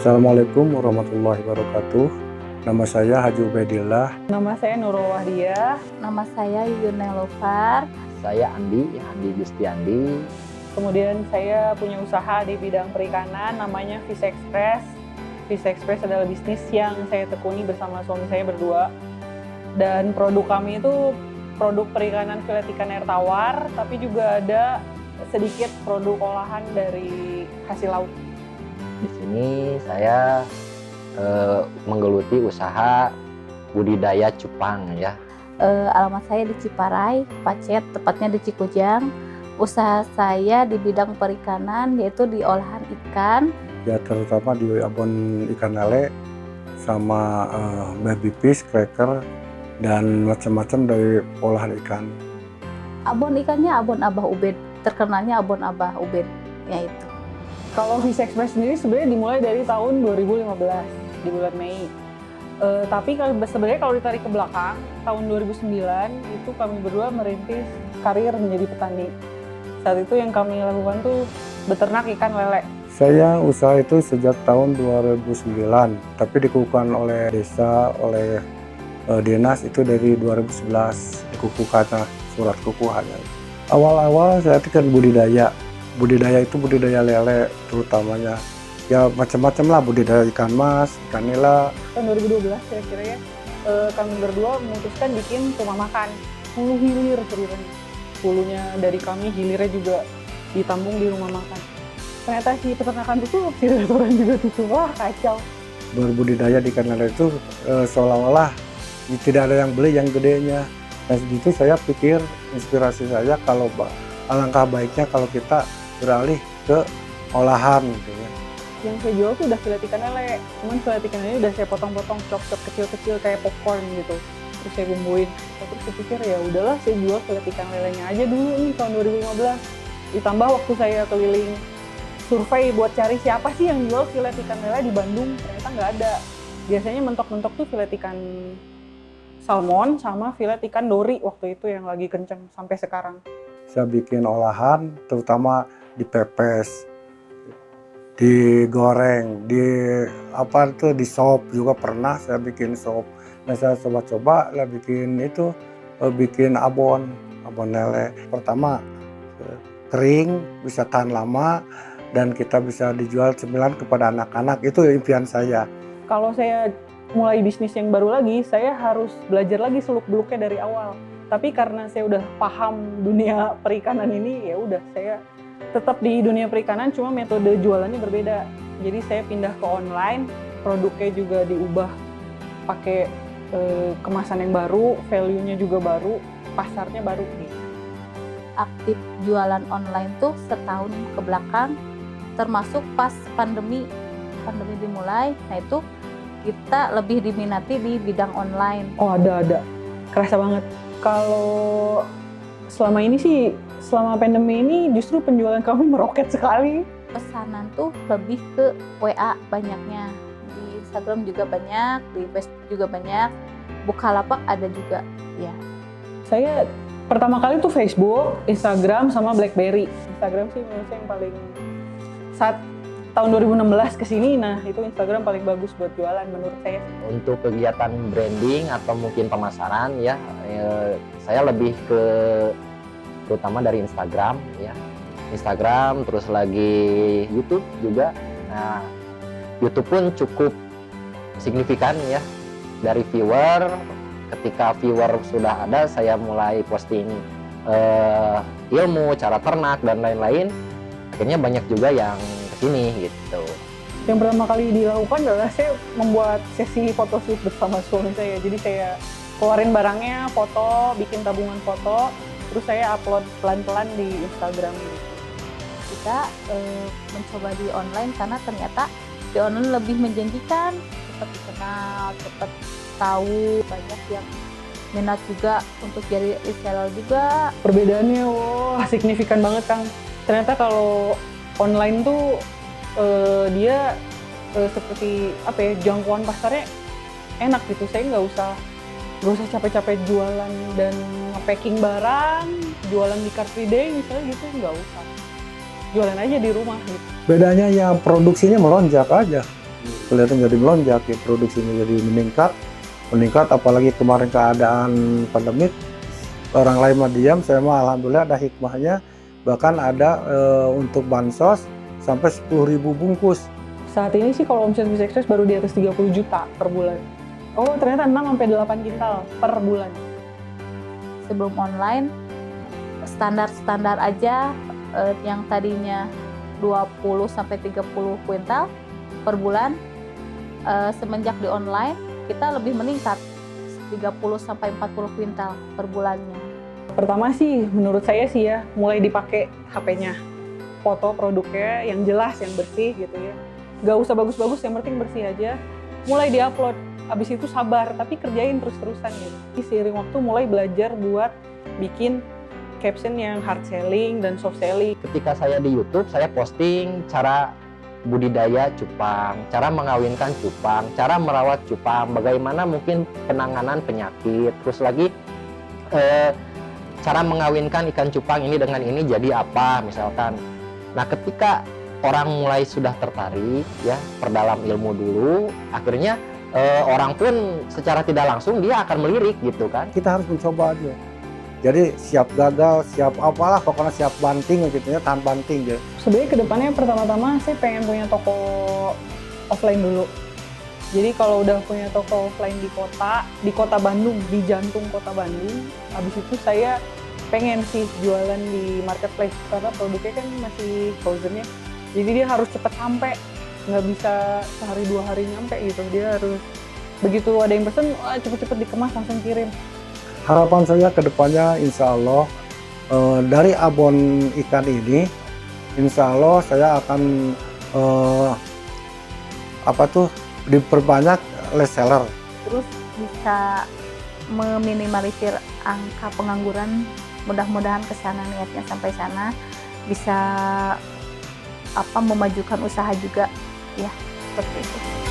Assalamualaikum warahmatullahi wabarakatuh. Nama saya Haji Ubaidillah. Nama saya Nurul Wahdiah. Nama saya Yuyun Nelovar. Saya Andi Gustiandi. Kemudian saya punya usaha di bidang perikanan namanya Fish Express. Fish Express adalah bisnis yang saya tekuni bersama suami saya berdua. Dan produk kami itu produk perikanan filet ikan air tawar, tapi juga ada sedikit produk olahan dari hasil laut. Di sini saya menggeluti usaha budidaya cupang ya. Alamat saya di Ciparai, Pacet, tepatnya di Cikujang. Usaha saya di bidang perikanan yaitu di olahan ikan. Ya terutama di abon ikan lele sama baby fish, cracker, dan macam-macam dari olahan ikan. Abon ikannya abon Abah Ubed, terkenalnya abon Abah Ubed, yaitu. Kalau Fish Express sendiri sebenarnya dimulai dari tahun 2015 di bulan Mei. Tapi sebenarnya kalau ditarik ke belakang, tahun 2009 itu kami berdua merintis karir menjadi petani. Saat itu yang kami lakukan tuh beternak ikan lele. Saya usaha itu sejak tahun 2009, tapi dikukuhkan oleh desa, oleh dinas itu dari 2011, dikukuhkan surat kukuhannya. Awal-awal saya kan budidaya itu budidaya lele terutamanya. Ya macam-macam lah, budidaya ikan mas, ikan nila. Tahun 2012 kira-kira ya, kami berdua memutuskan bikin rumah makan. Hulu hilir ceritanya. Hulunya dari kami, hilirnya juga ditambung di rumah makan. Ternyata si peternakan itu, si restoran juga tutup. Wah kacau. Berbudidaya di ikan lele itu seolah-olah tidak ada yang beli yang gedenya. Nah segitu saya pikir, inspirasi saya kalau alangkah baiknya kalau kita beralih ke olahan gitu ya. Yang saya jual tuh udah filet ikan lele, cuman filet ikan lele udah saya potong-potong, chop-chop kecil-kecil kayak popcorn gitu. Terus saya bumbuin. Terus saya pikir ya udahlah saya jual filet ikan lelenya aja dulu nih tahun 2015. Ditambah waktu saya keliling survei buat cari siapa sih yang jual filet ikan lele di Bandung, ternyata nggak ada. Biasanya mentok-mentok tuh filet ikan salmon sama filet ikan dori waktu itu yang lagi kenceng sampai sekarang. Saya bikin olahan, terutama dipepes, digoreng, di sop juga pernah saya bikin sop. Nah saya coba-coba lah bikin abon lele. Pertama kering, bisa tahan lama, dan kita bisa dijual cemilan kepada anak-anak. Itu impian saya. Kalau saya mulai bisnis yang baru lagi, saya harus belajar lagi seluk-beluknya dari awal. Tapi karena saya udah paham dunia perikanan ini, ya udah saya tetap di dunia perikanan, cuma metode jualannya berbeda. Jadi saya pindah ke online, produknya juga diubah pakai kemasan yang baru, value-nya juga baru, pasarnya baru gitu. Aktif jualan online tuh setahun ke belakang, termasuk pas pandemi dimulai. Nah itu kita lebih diminati di bidang online. Oh ada, kerasa banget. Kalau selama ini sih, selama pandemi ini justru penjualan kami meroket sekali. Pesanan tuh lebih ke WA banyaknya. Di Instagram juga banyak, di Facebook juga banyak. Bukalapak ada juga, ya. Saya pertama kali tuh Facebook, Instagram, sama BlackBerry. Instagram sih menurut saya yang paling, saat tahun 2016 ke sini, nah itu Instagram paling bagus buat jualan menurut saya. Untuk kegiatan branding atau mungkin pemasaran ya, saya lebih ke terutama dari Instagram ya. Instagram, terus lagi YouTube juga. Nah, YouTube pun cukup signifikan ya. Dari viewer, ketika viewer sudah ada, saya mulai posting ilmu, cara ternak dan lain-lain. Akhirnya banyak juga yang kesini gitu. Yang pertama kali dilakukan adalah saya membuat sesi photoshoot bersama suami saya. Jadi saya keluarin barangnya, foto, bikin tabungan foto, terus saya upload pelan-pelan di Instagram. Kita mencoba di online karena ternyata di online lebih menjanjikan, cepat dikenal, cepat tahu, banyak yang minat juga untuk jadi reseller juga. Perbedaannya wah signifikan banget Kang. Ternyata kalau online tuh dia seperti apa ya, jangkauan pasarnya enak gitu. Saya nggak usah capek-capek jualan dan nge-packing barang, jualan di Car Free Day misalnya gitu, nggak usah. Jualan aja di rumah gitu. Bedanya yang produksinya melonjak aja. kelihatan jadi melonjak, ya produksinya jadi meningkat apalagi kemarin keadaan pandemik, orang lain mah diam, saya mah alhamdulillah ada hikmahnya, bahkan ada untuk bansos sampai 10.000 bungkus. Saat ini sih kalau omset Bisa Express baru di atas 30 juta per bulan. Oh ternyata 6-8 kintal per bulan. Sebelum online, standar aja yang tadinya 20-30 kuintal per bulan, semenjak di online kita lebih meningkat 30-40 kuintal per bulannya. Pertama sih menurut saya sih ya, mulai dipakai HP-nya. Foto produknya yang jelas, yang bersih gitu ya. Gak usah bagus-bagus, yang penting bersih aja. Mulai diupload, abis itu sabar, tapi kerjain terus-terusan gitu. Seiring waktu mulai belajar buat bikin caption yang hard selling dan soft selling. Ketika saya di YouTube, saya posting cara budidaya cupang, cara mengawinkan cupang, cara merawat cupang, bagaimana mungkin penanganan penyakit, terus lagi cara mengawinkan ikan cupang ini dengan ini jadi apa misalkan. Nah, ketika orang mulai sudah tertarik ya, perdalam ilmu dulu, akhirnya orang pun secara tidak langsung dia akan melirik gitu kan. Kita harus mencoba aja. Jadi siap gagal, siap apalah, pokoknya siap banting gitu ya, tahan banting gitu. Sebenarnya kedepannya pertama-tama saya pengen punya toko offline dulu. Jadi kalau udah punya toko offline di kota Bandung, di jantung kota Bandung, habis itu saya pengen sih jualan di marketplace karena produknya kan masih frozen ya. Jadi dia harus cepat sampai, nggak bisa sehari 2 hari nyampe gitu. Dia harus begitu ada yang pesen, cepet-cepet dikemas langsung kirim. Harapan saya ke depannya insya Allah dari abon ikan ini, insya Allah saya akan diperbanyak reseller. Terus bisa meminimalisir angka pengangguran, mudah-mudahan ke sana niatnya sampai sana, bisa memajukan usaha juga ya, seperti itu.